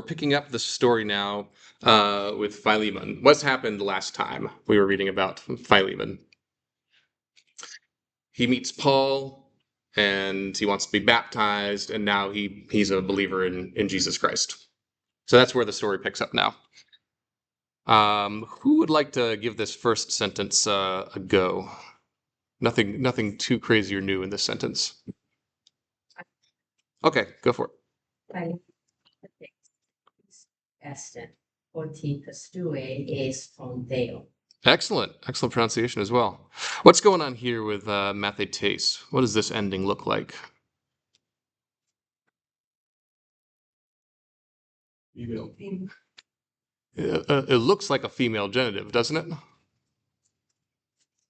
picking up the story now with Philemon. What's happened last time we were reading about Philemon? He meets Paul, and he wants to be baptized, and now he's a believer in Jesus Christ. So that's where the story picks up now. Who would like to give this first sentence a go? Nothing too crazy or new in this sentence. Okay, go for it. Eston, oti pastue es fondeo. Excellent pronunciation as well. What's going on here with mathetes? What does this ending look like? It looks like a female genitive, doesn't it?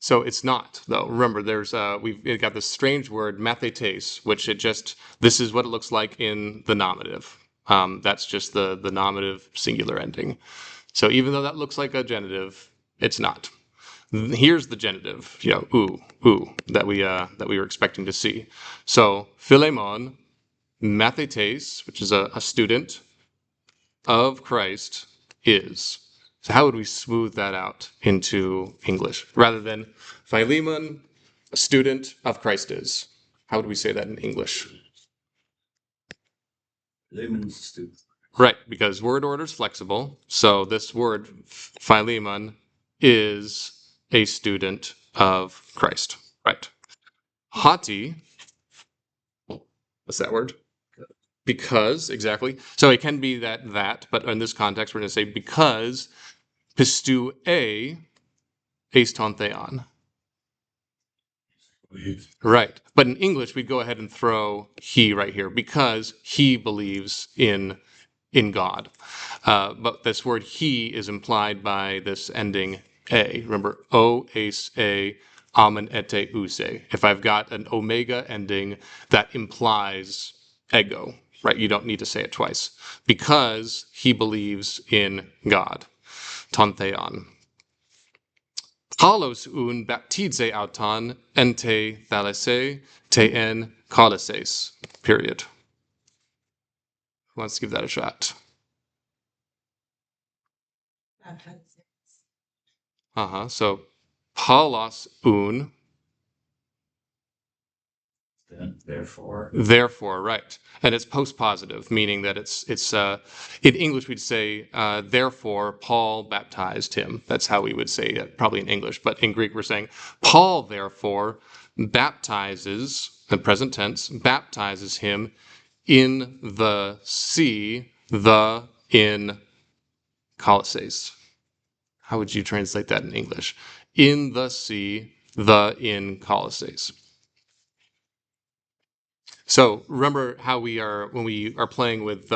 So it's not, though. Remember, we've got this strange word mathetes, which this is what it looks like in the nominative. That's just the nominative singular ending. So even though that looks like a genitive, it's not. Here's the genitive, oo, that we were expecting to see. So Philemon, mathetes, which is a student of Christ, is. So how would we smooth that out into English? Rather than Philemon, a student of Christ is. How would we say that in English? Philemon's a student. Right, because word order is flexible. So this word, Philemon, is a student of Christ. Right. Hoti, what's that word? Because, exactly. So it can be that, but in this context, we're going to say because pistu eiston theon. Right. But in English, we go ahead and throw he right here because he believes in God. But this word he is implied by this ending a. Remember, o, ace, a, amen, ete, use. If I've got an omega ending, that implies ego, right? You don't need to say it twice. Because he believes in God. Ton theon. Paulos un baptize auton ente thalese te en kolises. Period. Who wants to give that a shot? So Paulos un. Therefore, right. And it's post-positive, meaning that it's in English we'd say, therefore Paul baptized him. That's how we would say it, probably in English. But in Greek we're saying, Paul therefore baptizes, the present tense, baptizes him in the sea, in Colossae. How would you translate that in English? In the sea, in Colossae. So remember how when we are playing with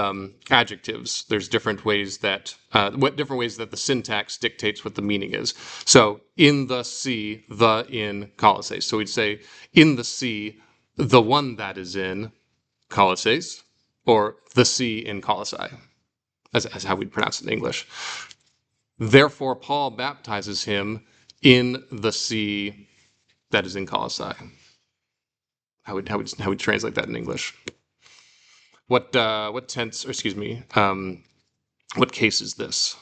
adjectives, there's different ways that the syntax dictates what the meaning is. So in the sea, in Colossae. So we'd say in the sea, the one that is in Colossae, or the sea in Colossae, as how we'd pronounce it in English. Therefore, Paul baptizes him in the sea that is in Colossae. How would translate that in English? What tense? Or excuse me. What case is this?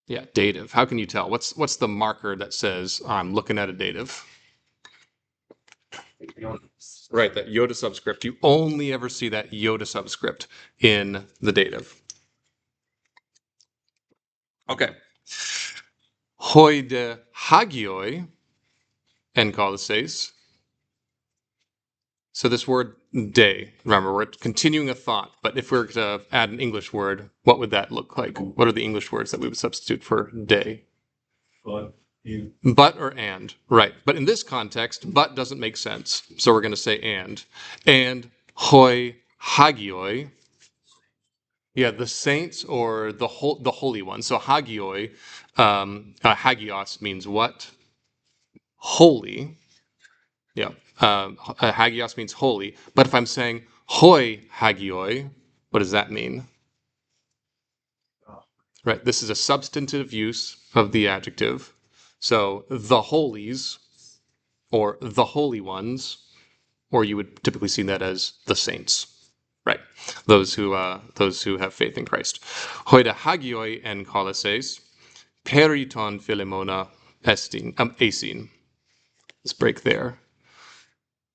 Yeah, dative. How can you tell? What's the marker that says I'm looking at a dative? Right, that iota subscript. You only ever see that iota subscript in the dative. Okay. Hoi de hagioi en Colossae. So this word day, remember, we're continuing a thought, but if we were to add an English word, what would that look like? What are the English words that we would substitute for day? But or and, right. But in this context, but doesn't make sense. So we're going to say and. And hoi hagioi. Yeah, the saints or the holy ones. So hagioi, hagios means what? Holy. Yeah. Hagios means holy. But if I'm saying hoi hagioi, what does that mean? Right. This is a substantive use of the adjective. So the holies, or the holy ones, or you would typically see that as the saints, right? Those who have faith in Christ. Hoida hagioi en kolases, periton philemona esin. Let's break there.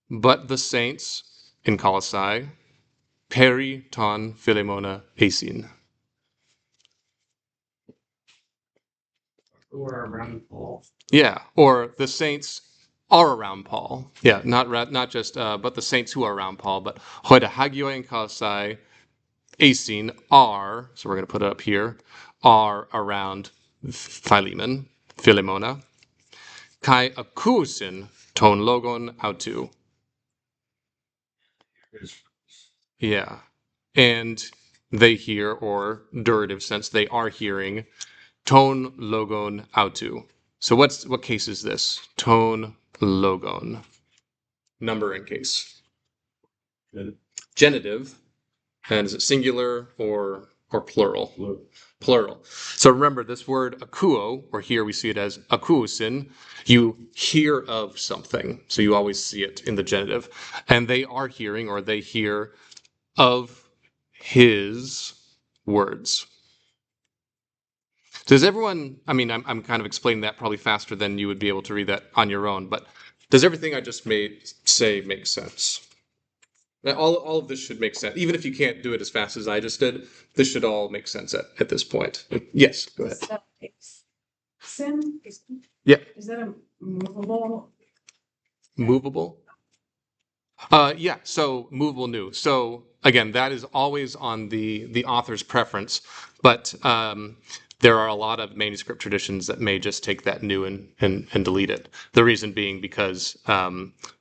But the saints in Colossae, periton philemona esin. Or around Paul. Yeah, or the saints are around Paul. Yeah, not just but the saints who are around Paul, but hoida hagioi en Colossae esin are, so we're going to put it up here, are around Philemon, Philemona, kai akusin ton logon autu. Yeah. And they hear, or durative sense, they are hearing, ton logon autu. So what case is this? Ton logon. Number and case. Genitive. And is it singular or plural? Plural. So remember this word akuo, or here we see it as akuusin, you hear of something. So you always see it in the genitive. And they are hearing, or they hear of his words. Does everyone, I mean, I'm kind of explaining that probably faster than you would be able to read that on your own, but does everything I just say make sense? All of this should make sense. Even if you can't do it as fast as I just did, this should all make sense at this point. Yes, go ahead. Sin is, Yeah. is that a movable? Movable? Yeah, so movable new. So again, that is always on the author's preference, but there are a lot of manuscript traditions that may just take that new and delete it. The reason being because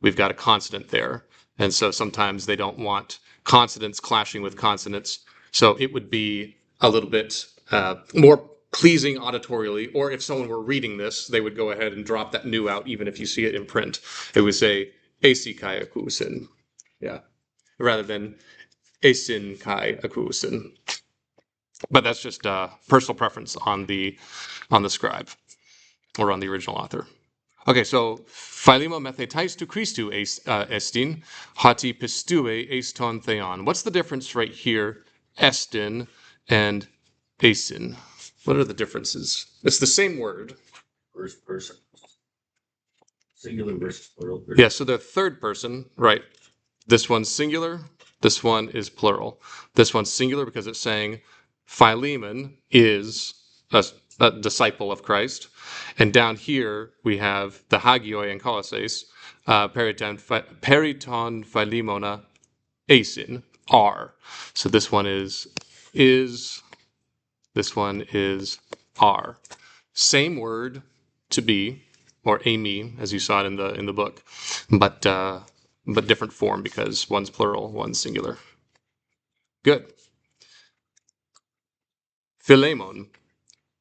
we've got a consonant there, and so sometimes they don't want consonants clashing with consonants. So it would be a little bit more pleasing auditorially, or if someone were reading this, they would go ahead and drop that new out, even if you see it in print. It would say Eisi kai akusin. Yeah. Rather than Esin kai akusin. But that's just personal preference on the scribe or on the original author. Okay, so Philema methetais tu Christu estin, hati pistue eston theon. What's the difference right here, estin and esin? What are the differences? It's the same word. First person. Singular versus plural. Yeah, so the third person, right? This one's singular. This one is plural. This one's singular because it's saying Philemon is a disciple of Christ. And down here we have the Hagioi and Colosses, periton Philemona esin, are. So this one is, this one is are. Same word to be, or ami, as you saw it in the book, but different form because one's plural, one's singular. Good. Philemon.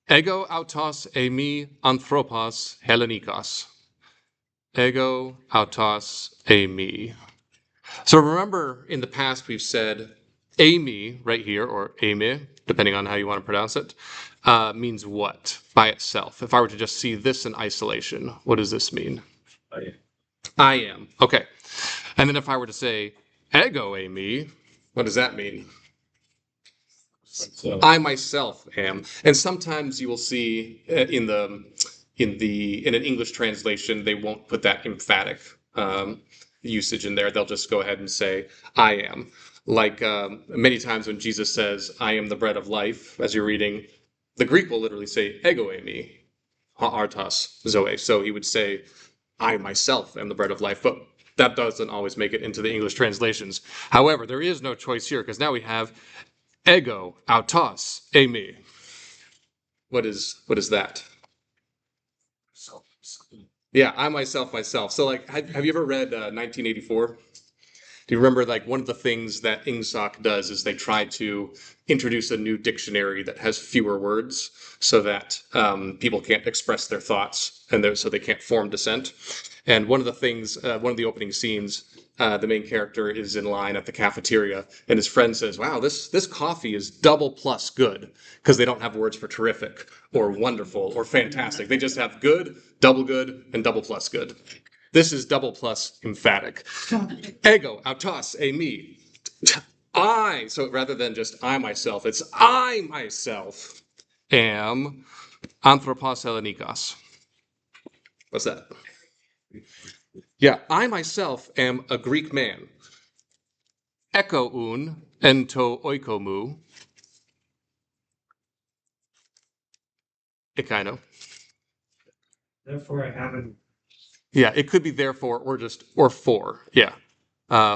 Ego autos emi anthropos Hellenikos. Ego autos emi. So remember, in the past we've said ami right here, or ami, depending on how you want to pronounce it, means what by itself? If I were to just see this in isolation, what does this mean? I am. Okay. And then if I were to say ego ami, what does that mean? I myself am. And sometimes you will see in an English translation they won't put that emphatic usage in there. They'll just go ahead and say I am. Like many times when Jesus says I am the bread of life, as you're reading, the Greek will literally say ego eimi, artos zoe. So he would say I myself am the bread of life, but that doesn't always make it into the English translations. However, there is no choice here because now we have ego autos eimi. What is that? Yeah, I myself. So like, have you ever read 1984? Do you remember, like, one of the things that Ingsoc does is they try to introduce a new dictionary that has fewer words so that people can't express their thoughts and so they can't form dissent. And one of the things, one of the opening scenes, the main character is in line at the cafeteria and his friend says, wow, this coffee is double plus good, because they don't have words for terrific or wonderful or fantastic. They just have good, and double plus good. This is double plus emphatic. Ego, autos, e me. I, so rather than just I myself, it's I myself am anthropos Hellenikos. What's that? Yeah, I myself am a Greek man. Eko un ento oikomu. Ekaino. Therefore, I haven't. Yeah, it could be therefore or just or for. Yeah,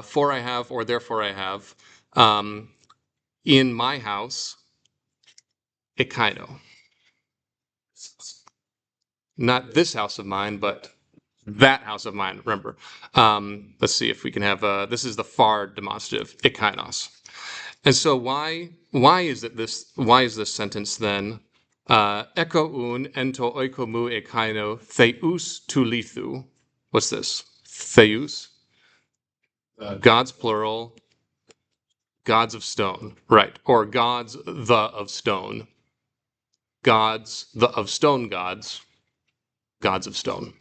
for I have or therefore I have. In my house, ekaino. Not this house of mine, but that house of mine. Remember. Let's see if we can have. This is the far demonstrative, ekainos. And so why is this sentence then? Eko un ento oikomu ekaino theus tu lithu. What's this? Theus? Gods plural. Gods of stone. Right. Or gods the of stone. Gods the of stone gods. Gods of stone.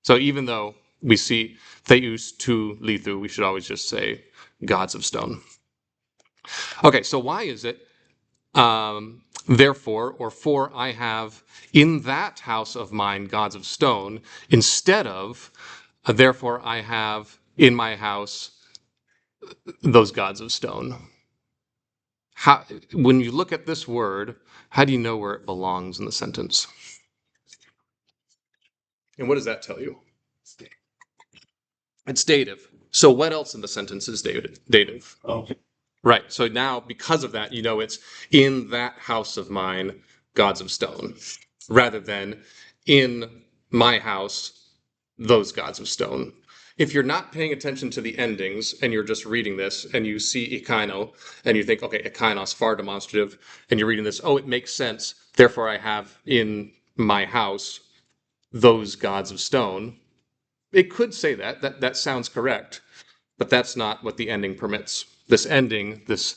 So even though we see theus tu lithu, we should always just say gods of stone. Okay, so why is it therefore, or for I have in that house of mine gods of stone, instead of therefore I have in my house those gods of stone? How, when you look at this word, how do you know where it belongs in the sentence? And what does that tell you? It's dative. So what else in the sentence is dative? Oh, Right. So now, because of that, you know it's in that house of mine, gods of stone, rather than in my house, those gods of stone. If you're not paying attention to the endings and you're just reading this and you see ekaino and you think, okay, ekainos, far demonstrative, and you're reading this, oh, it makes sense. Therefore, I have in my house those gods of stone. It could say that. That sounds correct. But that's not what the ending permits. This ending, this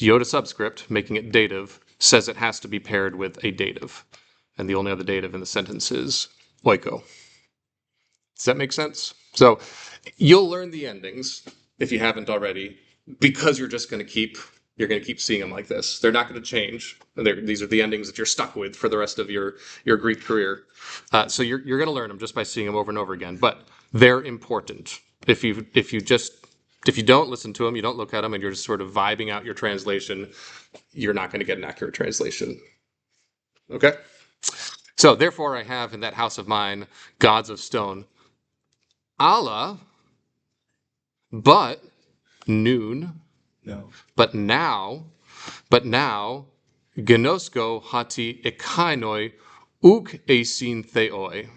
iota subscript, making it dative, says it has to be paired with a dative. And the only other dative in the sentence is oiko. Does that make sense? So you'll learn the endings, if you haven't already, because you're just going to keep seeing them like this. They're not going to change. These are the endings that you're stuck with for the rest of your Greek career. So you're going to learn them just by seeing them over and over again. But they're important. If you don't listen to them, you don't look at them, and you're just sort of vibing out your translation, you're not going to get an accurate translation. Okay? So therefore I have in that house of mine gods of stone. Allah, but noon, no. but now, genosko hati ekainoi uk esin theoi.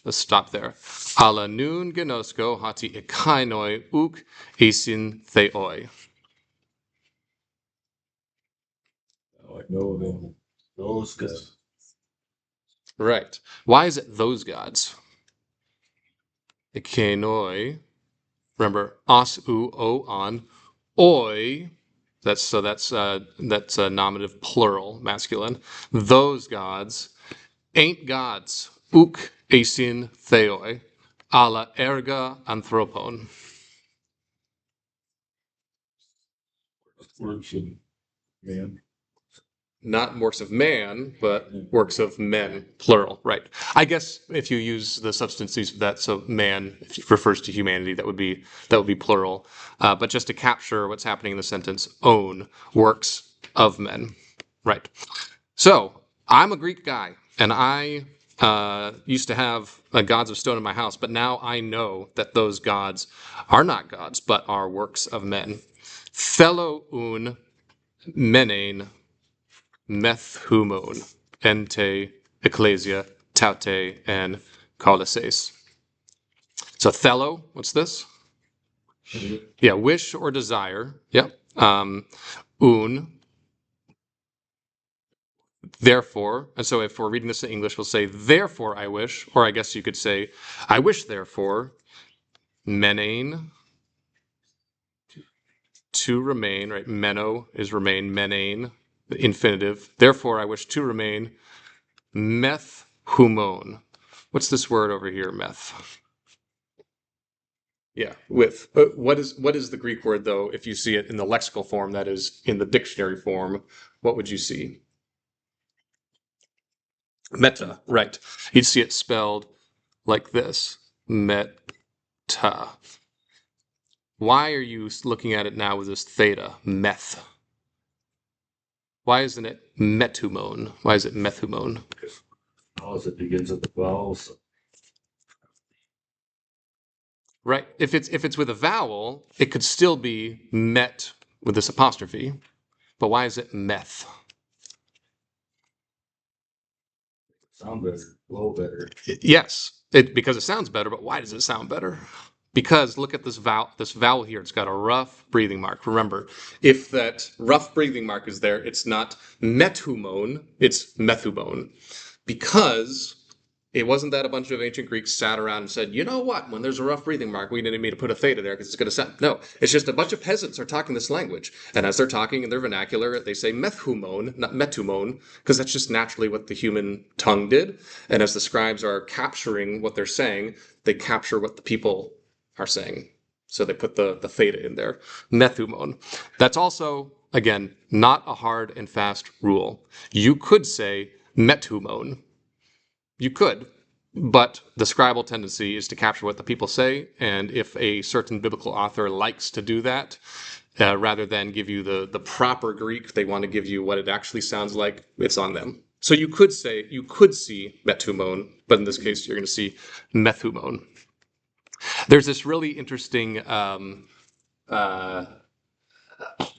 Let's stop there. Ala noon genosko hati ekainoi uk esin theoi. I know them. Those guys. Right. Why is it those gods? Ekainoi. Remember, as u o on oi. That's a nominative plural, masculine. Those gods ain't gods. Uk esin theoi, ala erga anthropon. Works of man. Not works of man, but works of men, plural. Right. I guess if you use the substances of that, so man refers to humanity, that would be plural. But just to capture what's happening in the sentence, own works of men. Right. So I'm a Greek guy, and I used to have gods of stone in my house, but now I know that those gods are not gods, but are works of men. Thelo un menein methumon, ente, ecclesia, taute, and colises. So thelo, what's this? Yeah, wish or desire. Yeah. Un, therefore. And so if we're reading this in English, we'll say, therefore I wish, or I guess you could say, I wish therefore, menein, to remain, right? Meno is remain, menein, the infinitive. Therefore I wish to remain, meth humon. What's this word over here, meth? Yeah, with what is the Greek word though? If you see it in the lexical form, that is in the dictionary form, what would you see? Meta, right? You'd see it spelled like this, meta. Why are you looking at it now with this theta, meth? Why isn't it metumone? Why is it methumone? Vowels, it begins with the vowels. Right. If it's with a vowel, it could still be met with this apostrophe. But why is it meth? Sound better, flow better. Yes, because it sounds better, but why does it sound better? Because look at this vowel here. It's got a rough breathing mark. Remember, if that rough breathing mark is there, it's not metumone, it's methumone. Because it wasn't that a bunch of ancient Greeks sat around and said, you know what, when there's a rough breathing mark, we need me to put a theta there because it's going to sound. No, it's just a bunch of peasants are talking this language. And as they're talking in their vernacular, they say methumone, not metumone, because that's just naturally what the human tongue did. And as the scribes are capturing what they're saying, they capture what the people are saying. So they put the theta in there. Methumone. That's also, again, not a hard and fast rule. You could say metumone. You could, but the scribal tendency is to capture what the people say, and if a certain biblical author likes to do that, rather than give you the proper Greek, they want to give you what it actually sounds like, it's on them. So you could see metumone, but in this case, you're going to see methumone. There's this really interesting uh,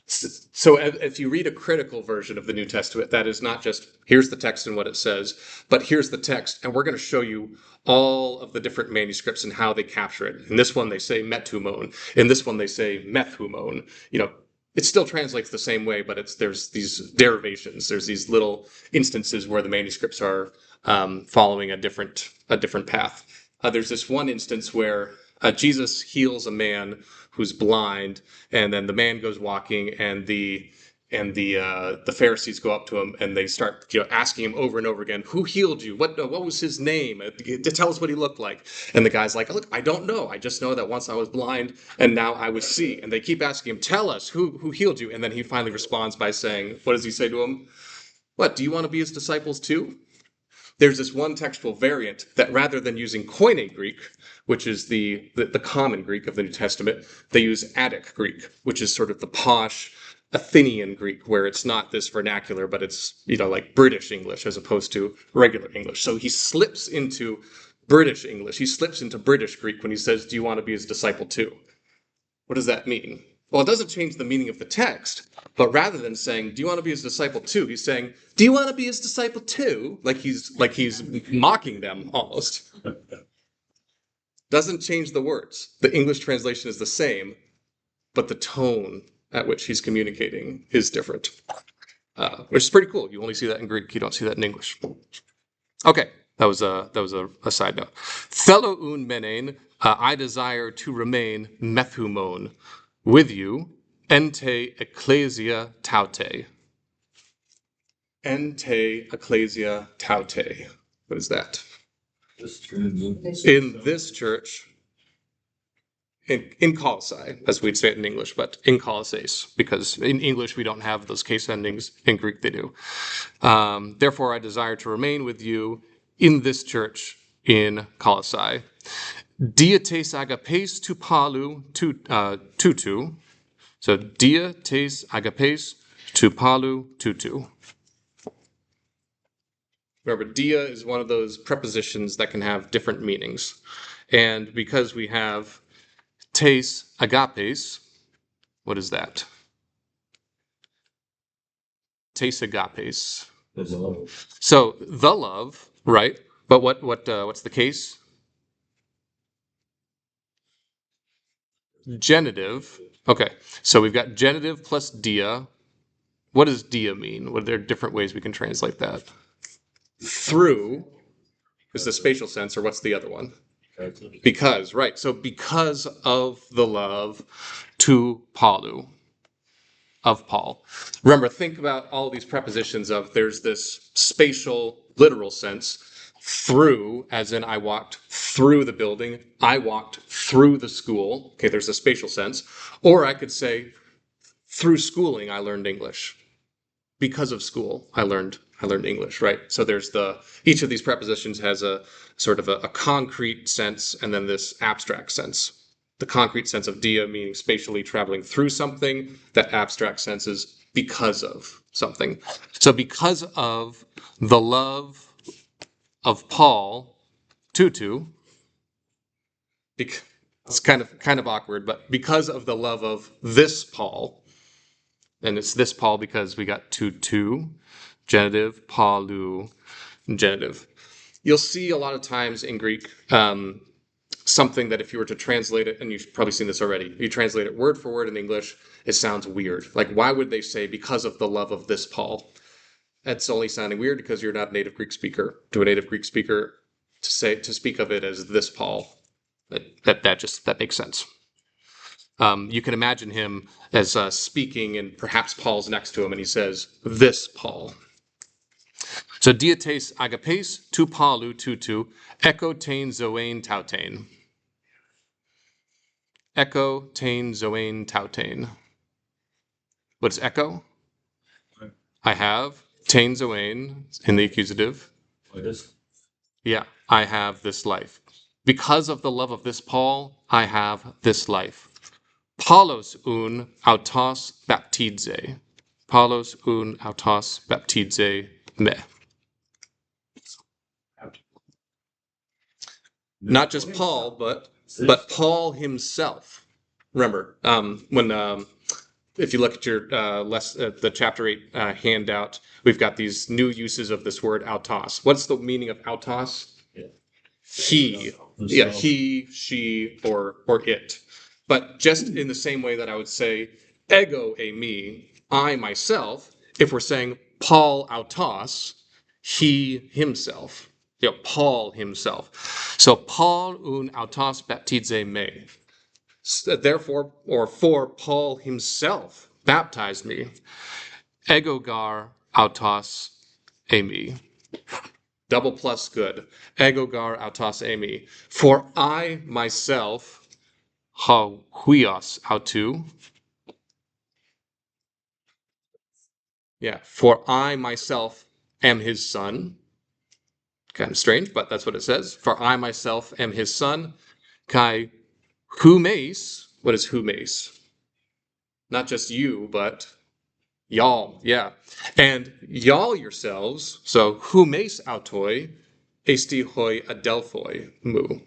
so if you read a critical version of the New Testament, that is not just here's the text and what it says, but here's the text, and we're going to show you all of the different manuscripts and how they capture it. In this one, they say metumone. In this one, they say methumone. You know, it still translates the same way, but there's these derivations. There's these little instances where the manuscripts are following a different path. There's this one instance where Jesus heals a man who's blind, and then the man goes walking, and the Pharisees go up to him and they start asking him over and over again, "Who healed you? What was his name? To tell us what he looked like." And the guy's like, "Look, I don't know. I just know that once I was blind and now I would see." And they keep asking him, "Tell us who healed you." And then he finally responds by saying, what does he say to him? "What? Do you want to be his disciples too?" There's this one textual variant that rather than using Koine Greek, which is the common Greek of the New Testament, they use Attic Greek, which is sort of the posh Athenian Greek, where it's not this vernacular, but it's, like British English as opposed to regular English. So he slips into British English. He slips into British Greek when he says, "Do you want to be his disciple too?" What does that mean? Well, it doesn't change the meaning of the text, but rather than saying, "Do you want to be his disciple too?" he's saying, "Do you want to be his disciple too?" Like he's mocking them almost. Doesn't change the words. The English translation is the same, but the tone at which he's communicating is different, which is pretty cool. You only see that in Greek. You don't see that in English. Okay, that was a side note. Thelo un menen, I desire to remain methumon with you, ente ecclesia taute. Ente ecclesia taute. What is that? In this church, in Colossae, as we'd say it in English, but in Colossae, because in English we don't have those case endings. In Greek they do. Therefore, I desire to remain with you in this church in Colossae. Diates agapes tu palu tutu. So diates agapes tu palu tutu. Remember, dia is one of those prepositions that can have different meanings. And because we have tes agapes, what is that? Tes agapes. So the love, right? But what's the case? Genitive. Okay, so we've got genitive plus dia. What does dia mean? What are there different ways we can translate that? Through is the spatial sense, or what's the other one? Because, right. So because of the love to Paulu, of Paul. Remember, think about all these prepositions of there's this spatial, literal sense through, as in I walked through the building, I walked through the school. Okay, there's a spatial sense. Or I could say, through schooling, I learned English. Because of school, I learned English, right? So there's each of these prepositions has a sort of a concrete sense and then this abstract sense. The concrete sense of dia meaning spatially traveling through something. That abstract sense is because of something. So because of the love of Paul, Tutu, it's kind of awkward, but because of the love of this Paul, and it's this Paul because we got Tutu, genitive, Paulu, genitive. You'll see a lot of times in Greek something that if you were to translate it, and you've probably seen this already, you translate it word for word in English, it sounds weird. Like, why would they say because of the love of this Paul? That's only sounding weird because you're not a native Greek speaker. To a native Greek speaker, to speak of it as this Paul, that makes sense. You can imagine him as speaking, and perhaps Paul's next to him, and he says, "This Paul." So diates agapes tu Paulu tutu echo tain zoane tautain. Echo tain zoane tautain. What is echo? I have tain zoane in the accusative. What is? Yeah, I have this life. Because of the love of this Paul, I have this life. Paulos un autos baptize. Paulos un autos baptize me. Not just Paul, but Paul himself. Remember, when if you look at your the chapter 8 handout, we've got these new uses of this word autos. What's the meaning of autos? He, yeah, he, she, or it. But just in the same way that I would say ego e me, I myself, if we're saying Paul autos, he himself. Paul himself. So Paul un autos baptize me. Therefore, or for Paul himself baptized me. Ego gar autos emi. Double plus good. Ego gar autos emi. For I myself, ha huios autu. Yeah, for I myself am his son. Kind of strange, but that's what it says. For I myself am his son. Kai humes. What is humes? Not just you, but y'all. Yeah. And y'all yourselves. So humes autoi esti hoi adelphoi mu.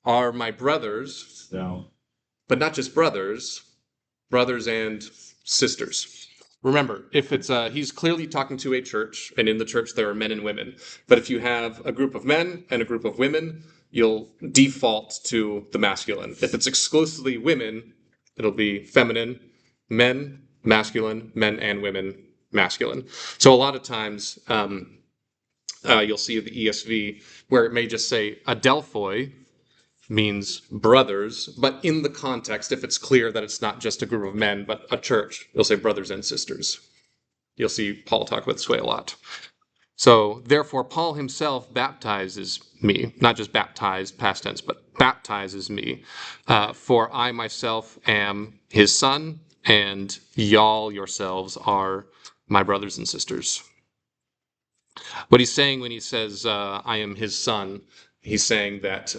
Are my brothers, No. but not just brothers and sisters. Remember, if it's he's clearly talking to a church, and in the church there are men and women. But if you have a group of men and a group of women, you'll default to the masculine. If it's exclusively women, it'll be feminine, men, masculine, men and women, masculine. So a lot of times you'll see the ESV where it may just say adelphoi, means brothers, but in the context, if it's clear that it's not just a group of men, but a church, you'll say brothers and sisters. You'll see Paul talk about this way a lot. So, therefore, Paul himself baptizes me, not just baptized, past tense, but baptizes me. For I myself am his son, and y'all yourselves are my brothers and sisters. What he's saying when he says, I am his son, he's saying that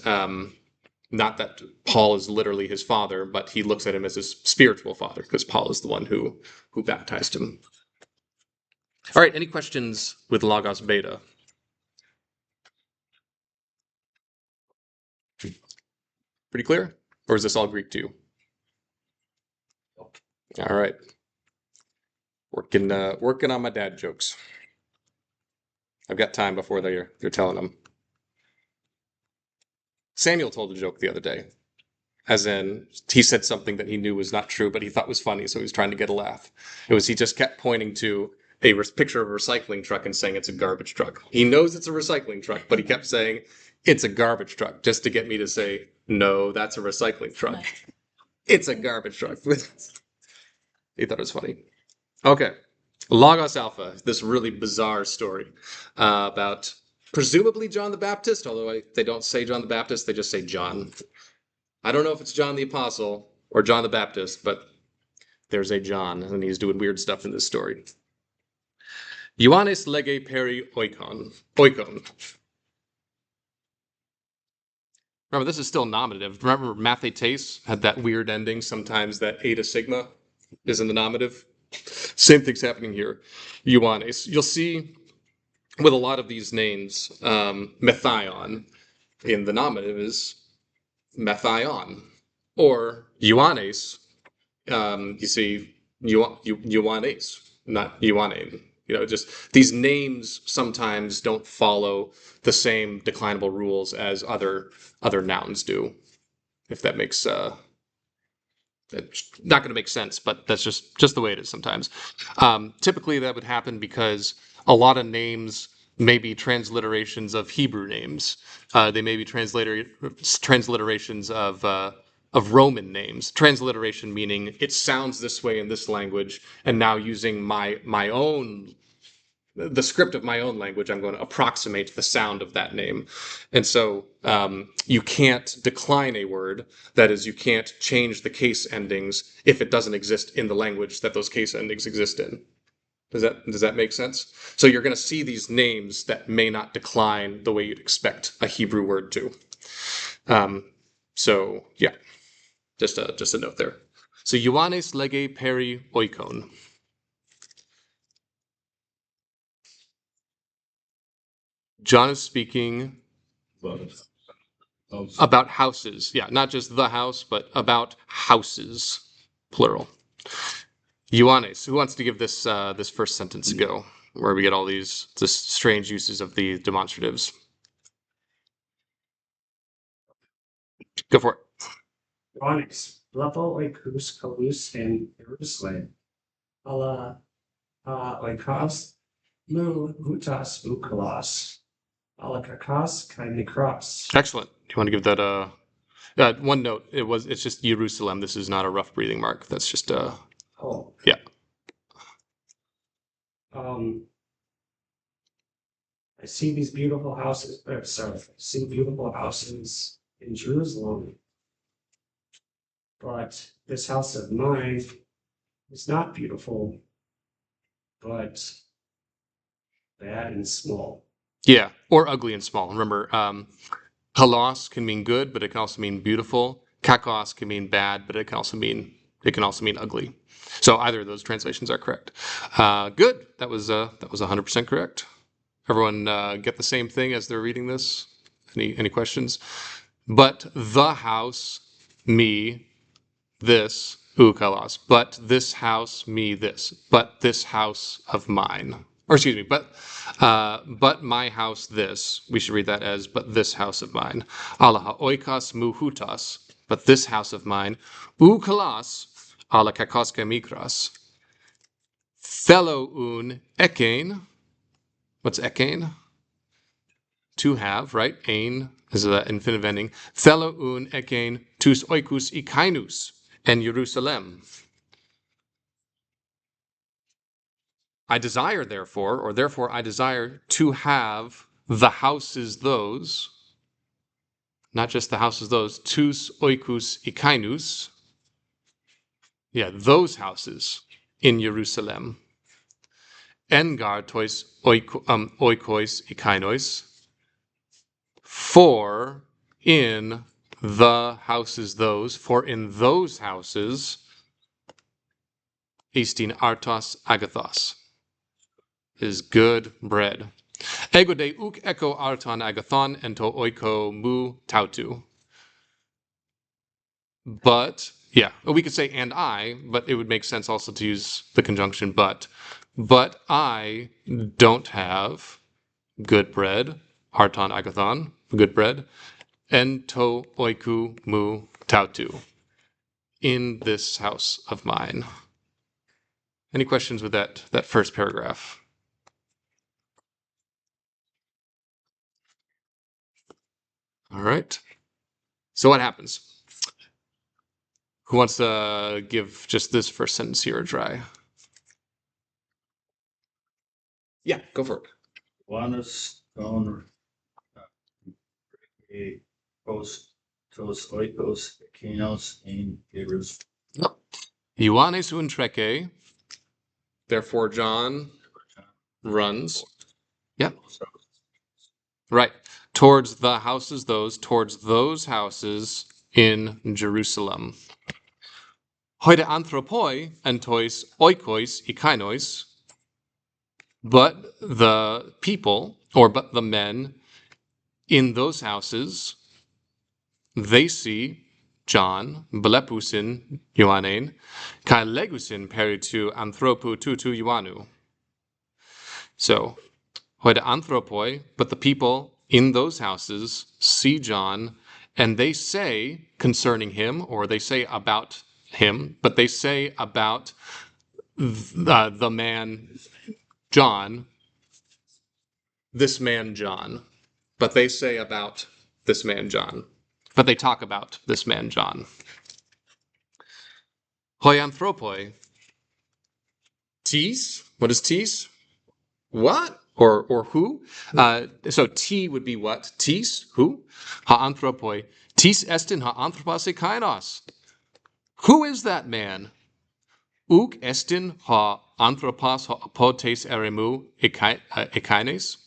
not that Paul is literally his father, but he looks at him as his spiritual father, because Paul is the one who baptized him. All right, any questions with Logos Beta? Pretty clear? Or is this all Greek to you? All right. Working on my dad jokes. I've got time before they're telling them. Samuel told a joke the other day. As in, he said something that he knew was not true, but he thought was funny, so he was trying to get a laugh. He just kept pointing to a picture of a recycling truck and saying it's a garbage truck. He knows it's a recycling truck, but he kept saying it's a garbage truck just to get me to say, no, that's a recycling truck. It's a garbage truck. He thought it was funny. Okay. Logos Alpha, this really bizarre story about presumably John the Baptist, although they don't say John the Baptist, they just say John. I don't know if it's John the Apostle or John the Baptist, but there's a John, and he's doing weird stuff in this story. Ioannis lege peri oikon. Remember, this is still nominative. Remember, mathetes had that weird ending. Sometimes that eta sigma is in the nominative. Same thing's happening here. Ioannis. You'll see with a lot of these names, methion in the nominative is methion. Or Ioannes, you see Ioannes, not Ioanne. Just these names sometimes don't follow the same declinable rules as other nouns do. If that makes that's not going to make sense, but that's just the way it is sometimes. Typically, that would happen because a lot of names may be transliterations of Hebrew names. They may be transliterations of Roman names. Transliteration meaning it sounds this way in this language, and now using the script of my own language, I'm going to approximate the sound of that name. And so you can't decline a word. That is, you can't change the case endings if it doesn't exist in the language that those case endings exist in. Does that make sense? So you're going to see these names that may not decline the way you'd expect a Hebrew word to. So yeah, just a note there. So Ioannes lege peri oikon. John is speaking about houses. Yeah, not just the house, but about houses, plural. Ioannes, who wants to give this this first sentence a go, where we get all these strange uses of the demonstratives? Go for it. Onyx, blepo oikus kalus in Jerusalem, ala oikos mu hutas ukalos, ala kakos kai mikros. Excellent. Do you want to give that one note? It's just Jerusalem. This is not a rough breathing mark. That's just Oh. Yeah. I see these beautiful houses, I see beautiful houses in Jerusalem. But this house of mine is not beautiful, but bad and small. Yeah, or ugly and small. Remember, halos can mean good, but it can also mean beautiful. Kakos can mean bad, but it can also mean ugly. So either of those translations are correct. Good. That was 100% correct. Everyone get the same thing as they're reading this? Any questions? But the house, me, this, kalos. But this house, me, this. But this house of mine. Or excuse me, but my house, this. We should read that as, but this house of mine. Ala oikos mu hutas. But this house of mine. Kalas, ala kakoska mikras. Thelo un ekain. What's ekain? To have, right? Ein is the infinitive ending. Thelo un ekain tus oikus ikainus en Jerusalem. I desire, therefore I desire to have the houses those, not just the houses those, tus oikus ikainus, those houses in Jerusalem. Engar tois oikois ikainois, for in the houses those, for in those houses, istin artos agathos, is good bread. Ego de uk echo arton agathon ento oiko mu tautu. But, we could say and I, but it would make sense also to use the conjunction but. But I don't have good bread, arton agathon, good bread, ento oiku mu tautu, in this house of mine. Any questions with that first paragraph? All right. So what happens? Who wants to give just this first sentence here a try? Yeah, go for it. Juanes ton post tos oikos ekinos in Jerusalem. Ioannes untreke. Therefore, John runs. Yep. Right. Towards those houses in Jerusalem. Hoide anthropoi entois oikois ikainois. But the people, or but the men in those houses, they see John, belepusin Ioannein, kai legusin peritu anthropu tutu Ioannou. So, hoide anthropoi, but the people in those houses see John, and they say concerning him, or they say about him, but they say about the man John, this man John. But they say about this man John. But they talk about this man John. Hoi anthropoi. Tis? What is tis? What? Or who? So T would be what? Tis? Who? Ha anthropoi. Tis estin ha anthropos ekainos. Who is that man? Uk estin ha anthropos ha apotes eremu ekaines.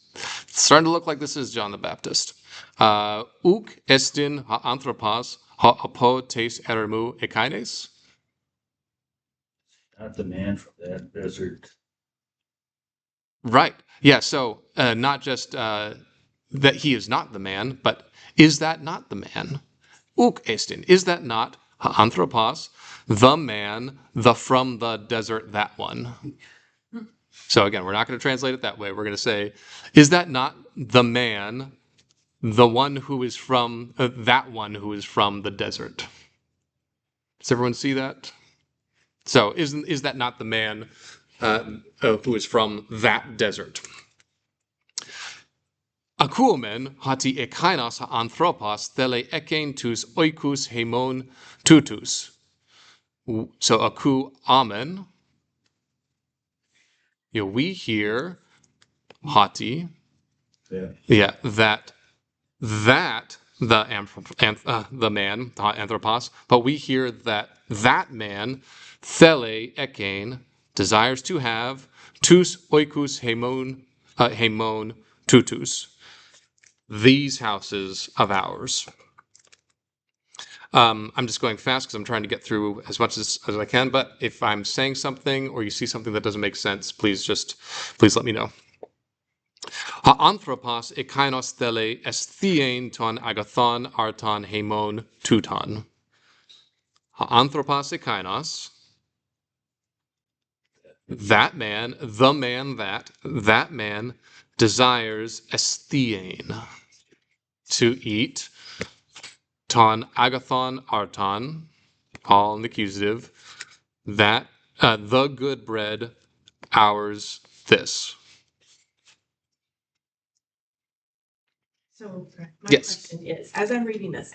Starting to look like this is John the Baptist. Uk estin ha anthropos ha apotes eremu ekaines. Not the man from that desert. Right. Yeah. So not just that he is not the man, but is that not the man? Uk estin. Is that not ha anthropos, the man, the from the desert, that one? So again, we're not going to translate it that way. We're going to say, is that not the man, the one who is from, that one who is from the desert? Does everyone see that? So is that not the man who is from that desert? Akuomen hati ekainos ha anthropos thele ekein tus oikus hemon tutus. So aku amen. We hear hati. Yeah. That the man, anthropos, but we hear that man, thele ekein, desires to have tus oikus hemon tutus, these houses of ours. I'm just going fast because I'm trying to get through as much as I can, but if I'm saying something or you see something that doesn't make sense, please let me know. Ha anthropos ekainos thele esthiein ton agathon arton hemon tuton. Ha anthropos ekainos, that man, the man that man desires esthiein, to eat, ton agathon arton, all in the accusative, that the good bread, ours this. So my Yes. question is, as I'm reading this,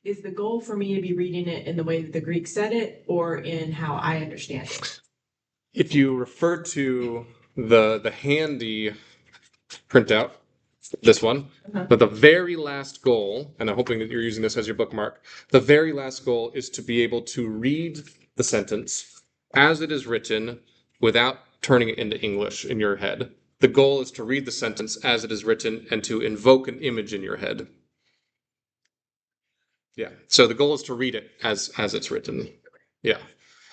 is the goal for me to be reading it in the way that the Greek said it or in how I understand it? If you refer to the handy printout, this one, but the very last goal, and I'm hoping that you're using this as your bookmark, the very last goal is to be able to read the sentence as it is written without turning it into English in your head. The goal is to read the sentence as it is written and to invoke an image in your head. Yeah. So the goal is to read it as it's written. Yeah.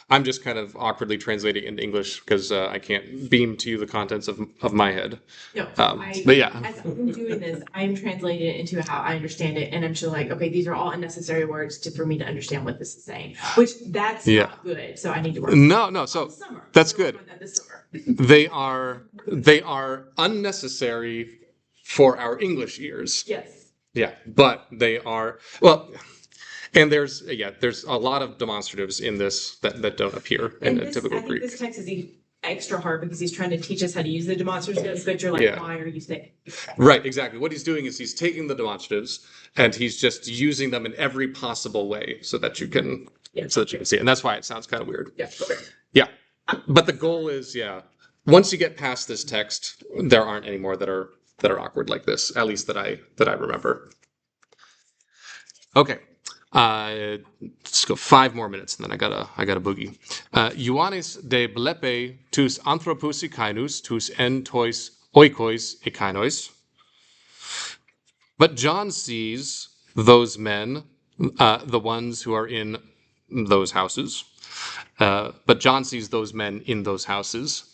I'm just kind of awkwardly translating into English because I can't beam to you the contents of my head. No, but yeah. As I'm doing this, I'm translating it into how I understand it, and I'm just like, okay, these are all unnecessary words for me to understand what this is saying. Which that's not good. So I need to work. No. So that's good. This summer. They are unnecessary for our English ears. Yes. Yeah, but they are well. And there's a lot of demonstratives in this that don't appear in a typical Greek. This text is extra hard because he's trying to teach us how to use the demonstratives, but you're like, why are you saying? Right, exactly. What he's doing is he's taking the demonstratives and he's just using them in every possible way so that you can see it. And that's why it sounds kind of weird. Yeah. Okay. Yeah. But the goal is, once you get past this text, there aren't any more that are awkward like this, at least that I remember. Okay. Let's go 5 more minutes, and then I gotta boogie. Ioannis de blepe tus anthropous ikainus tus en tois oikois ikainois. But John sees those men, the ones who are in those houses. But John sees those men in those houses.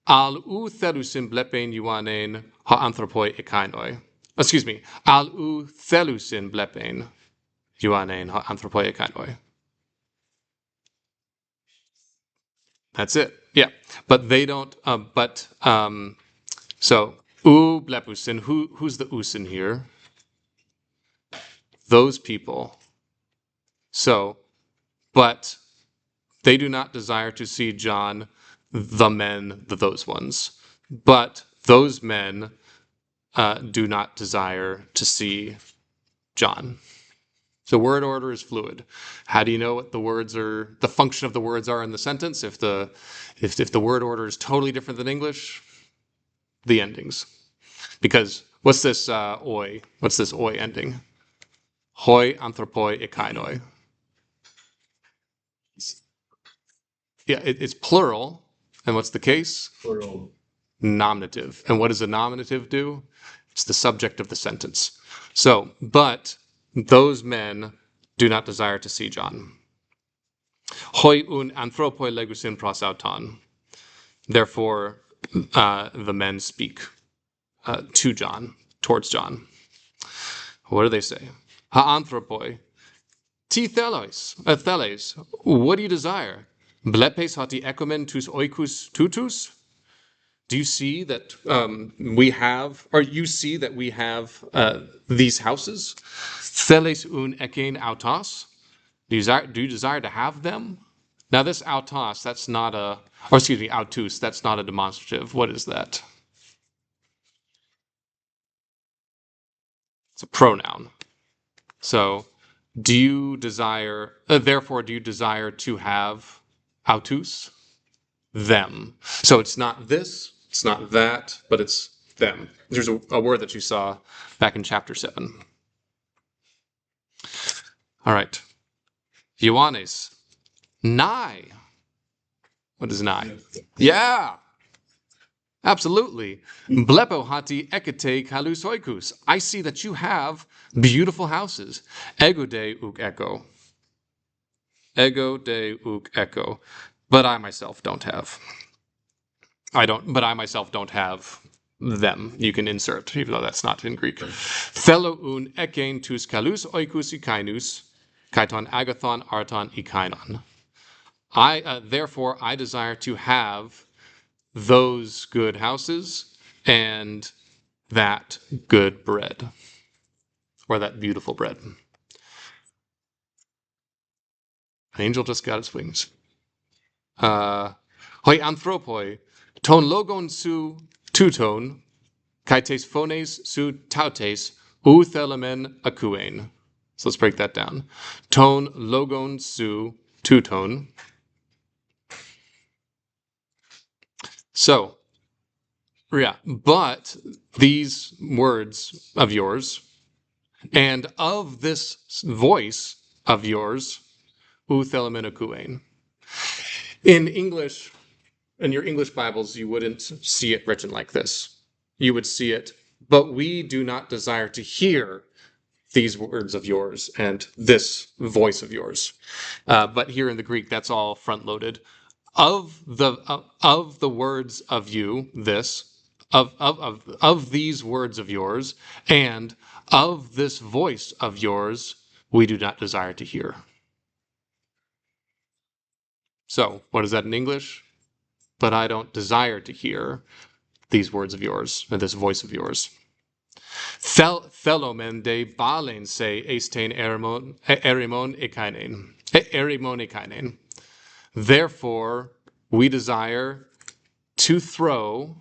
Al u thelusin blepein Ioanein ha anthropoi ikainoi. Excuse me. Al u thelusin blepein Ioanein ha anthropoi ikainoi. That's it. Yeah. But they don't, so, u blepusin, who's the usin here? Those people. So, but they do not desire to see John, the men, those ones. But those men do not desire to see John. So word order is fluid. How do you know what the words are, the function of the words are in the sentence? If the word order is totally different than English, the endings. Because what's this oi? What's this oi ending? Hoi anthropoi ikainoi. Yeah, it's plural. And what's the case? Plural. Nominative. And what does a nominative do? It's the subject of the sentence. So, but those men do not desire to see John. Hoi un anthropoi legusin prosauton. Therefore, the men speak to John, towards John. What do they say? Ha anthropoi. Ti thelos, theles. What do you desire? Blepes hoti ecomen tus oikus tutus? Do you see that we have, or you see that we have these houses? Theles un ekein autos? Do you desire to have them? Now this autos, that's not a, or excuse me, autus, that's not a demonstrative. What is that? It's a pronoun. So, do you desire, therefore, do you desire to have autus? Them. So it's not this, it's not that, but it's them. There's a word that you saw back in chapter 7. All right. Ioannes. Nigh. What is nigh? Yeah. Absolutely. Blepo hati ekete kalus oikus. I see that you have beautiful houses. Ego de uk echo. Ego de uk echo. But I myself don't have. But I myself don't have them. You can insert, even though that's not in Greek. Thelo un ekein tus kalus oikus ikainus, kaiton agathon arton ikainon. Therefore, I desire to have those good houses and that good bread, or that beautiful bread. An angel just got its wings. Hoi anthropoi, ton logon su tuton, kaites phones su tautes, u thelamen akuein. So let's break that down. Ton logon su tuton. So, yeah, but these words of yours and of this voice of yours, u thelamen akuein. In English, in your English Bibles, you wouldn't see it written like this. You would see it, but we do not desire to hear these words of yours and this voice of yours. But here in the Greek, that's all front loaded. Of the words of you, this, of these words of yours, and of this voice of yours, we do not desire to hear. So, what is that in English? But I don't desire to hear these words of yours and this voice of yours. Thelomen de balen se estein erimon ekainen. Therefore, we desire to throw,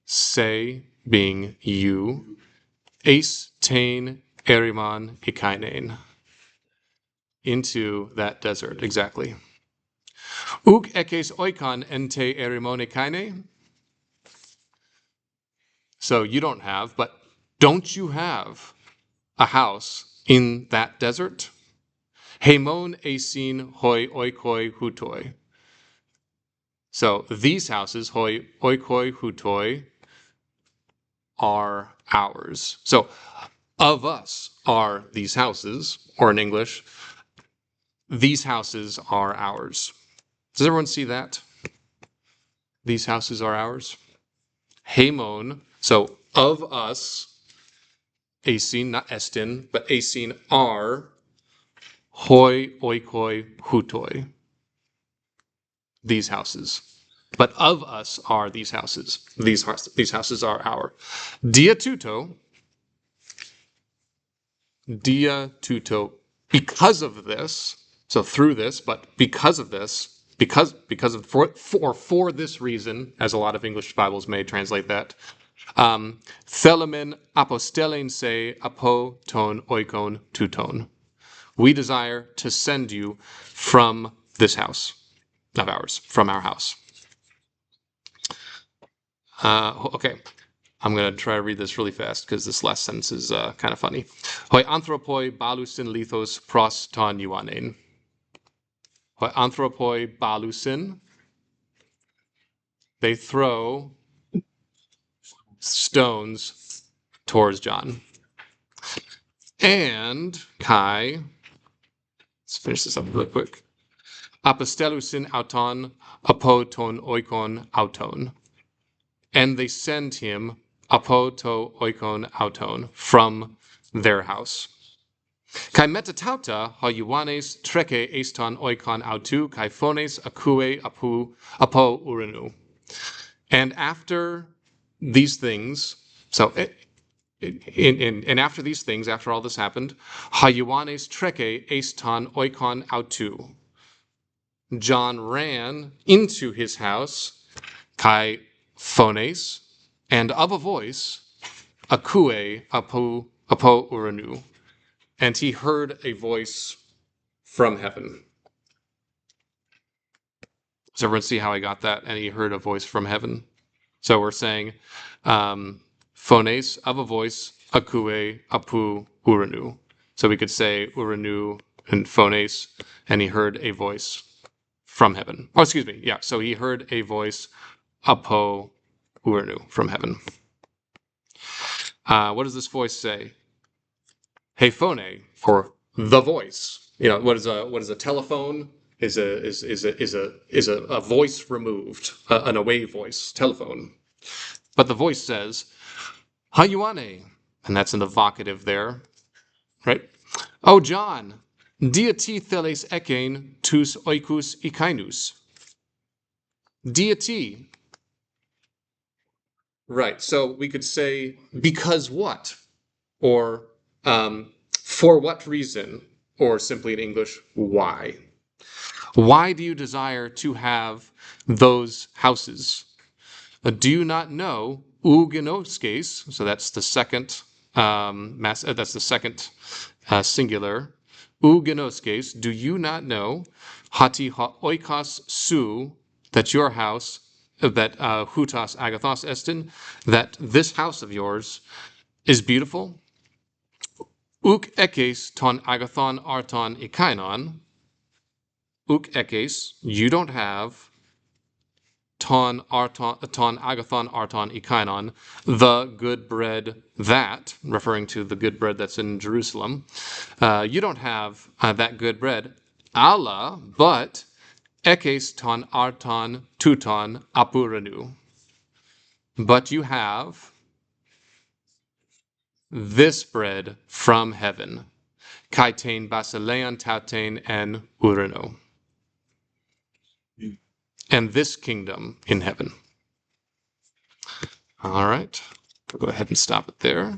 say being you, estein erimon ekainen, into that desert. Exactly. Uk ekes oikon ente erimone kaine. So you don't have, but don't you have a house in that desert? Hemon esin hoi oikoi hutoi. So these houses, hoi oikoi hutoi, are ours. So of us are these houses, or in English, these houses are ours. Does everyone see that? These houses are ours. Hemon, so of us, esin, not estin, but esin are hoi oikoi hutoi. These houses. But of us are these houses. These houses are our. Dia tuto, because of this, so through this, but because of this, because of for this reason, as a lot of English Bibles may translate that. Thelamin apostelen se apo ton oikon tuton. We desire to send you from this house of ours, from our house. Okay, I'm going to try to read this really fast because this last sentence is kind of funny. Hoi anthropoi balusin lithos pros ton yuanen. Hoi anthropoi balusin. They throw stones towards John. And Kai, let's finish this up really quick. Apostelusin auton apo ton oikon auton. And they send him apo to oikon auton from their house. Kai metatauta ha yuanes treke eston oikon autu kai phones akue apo urinu. And after these things, so and after these things, after all this happened, ha yuanes treke eston oikon autu. John ran into his house, kai phones, and of a voice, akue apo urinu. And he heard a voice from heaven. Does everyone see how I got that? And he heard a voice from heaven. So we're saying phones, of a voice, akue apu uranu. So we could say uranu and phones, and he heard a voice from heaven. Oh, excuse me. Yeah, so he heard a voice apo uranu, from heaven. What does this voice say? Hey phone, or the voice. You know, what is a telephone? Is a voice removed, an away voice, telephone. But the voice says, Hayuane, and that's an evocative there, right? Oh John, diati theles ekein tus oikus ikainus. Diati. Right, so we could say, because what? Or for what reason? Or simply in English, why? Why do you desire to have those houses? Do you not know ugenoskes? So that's the second singular. Ugenoskes. Do you not know hati ha oikos su, that your house, that hutas agathos estin, that this house of yours is beautiful? Uk ekes ton agathon arton ikainon. Uk ekes, you don't have ton agathon arton ikainon, the good bread that, referring to the good bread that's in Jerusalem. You don't have that good bread. Allah, but ekes ton arton tuton apuranu. But you have this bread from heaven. Kaitain basilean tautain en urano. And this kingdom in heaven. All right, we'll go ahead and stop it there.